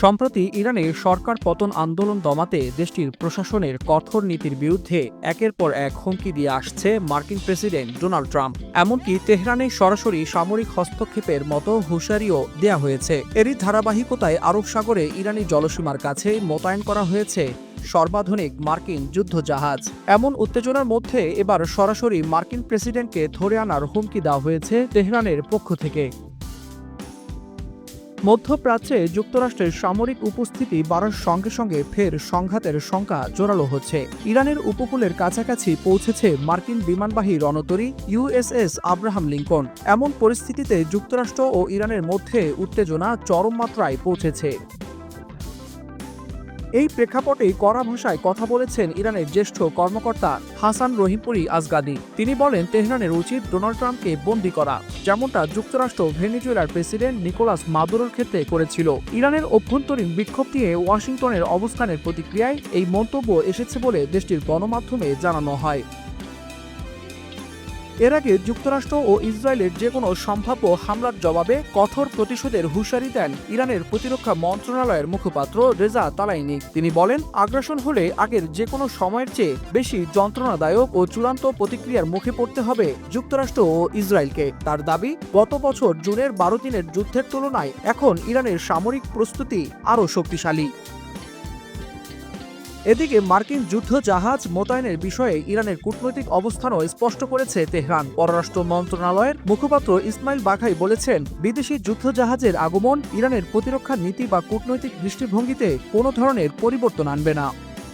সম্প্রতি ইরানে সরকার পতন আন্দোলন দমাতে দেশটির প্রশাসনের কঠোর নীতির বিরুদ্ধে একের পর এক হুমকি দিয়ে আসছে মার্কিন প্রেসিডেন্ট ডোনাল্ড ট্রাম্প। এমনকি তেহরানে সরাসরি সামরিক হস্তক্ষেপের মতো হুঁশিয়ারিও দেয়া হয়েছে। এরই ধারাবাহিকতায় আরব সাগরে ইরানি জলসীমার কাছে মোতায়েন করা হয়েছে সর্বাধুনিক মার্কিন যুদ্ধজাহাজ। এমন উত্তেজনার মধ্যে এবার সরাসরি মার্কিন প্রেসিডেন্টকে ধরে আনার হুমকি দেওয়া হয়েছে তেহরানের পক্ষ থেকে। মধ্যপ্রাচ্যে যুক্তরাষ্ট্রের সামরিক উপস্থিতি বাড়ার সঙ্গে সঙ্গে ফের সংঘাতের শঙ্কা জোরালো হচ্ছে। ইরানের উপকূলের কাছাকাছি পৌঁছেছে মার্কিন বিমানবাহী রণতরী ইউএসএস আব্রাহাম লিঙ্কন। এমন পরিস্থিতিতে যুক্তরাষ্ট্র ও ইরানের মধ্যে উত্তেজনা চরম মাত্রায় পৌঁছেছে। এই প্রেক্ষাপটেই কড়া ভাষায় কথা বলেছেন ইরানের জ্যেষ্ঠ কর্মকর্তা হাসান রহিমপুরি আজগাদি। তিনি বলেন, তেহরানের উচিত ডোনাল্ড ট্রাম্পকে বন্দী করা, যেমনটা যুক্তরাষ্ট্র ভেনেজুয়েলার প্রেসিডেন্ট নিকোলাস মাদুরোর ক্ষেত্রে করেছিল। ইরানের অভ্যন্তরীণ বিক্ষোভ নিয়ে ওয়াশিংটনের অবস্থানের প্রতিক্রিয়ায় এই মন্তব্য এসেছে বলে দেশটির গণমাধ্যমে জানানো হয়। এর আগে যুক্তরাষ্ট্র ও ইসরায়েলের যে কোনো সম্ভাব্য হামলার জবাবে কঠোর প্রতিশোধের হুঁশিয়ারি দেন ইরানের প্রতিরক্ষা মন্ত্রণালয়ের মুখপাত্র রেজা তালাইনি। তিনি বলেন, আগ্রাসন হলে আগের যে কোনো সময়ের চেয়ে বেশি যন্ত্রণাদায়ক ও চূড়ান্ত প্রতিক্রিয়ার মুখে পড়তে হবে যুক্তরাষ্ট্র ও ইসরায়েলকে। তার দাবি, গত বছর জুনের 12 দিনের যুদ্ধের তুলনায় এখন ইরানের সামরিক প্রস্তুতি আরও শক্তিশালী। এদিকে মার্কিন যুদ্ধজাহাজ মোতায়েনের বিষয়ে ইরানের কূটনৈতিক অবস্থানও স্পষ্ট করেছে তেহরান। পররাষ্ট্র মন্ত্রণালয়ের মুখপাত্র ইসমাইল বাঘাই বলেছেন, বিদেশি যুদ্ধজাহাজের আগমন ইরানের প্রতিরক্ষা নীতি বা কূটনৈতিক দৃষ্টিভঙ্গিতে কোনো ধরনের পরিবর্তন আনবে না।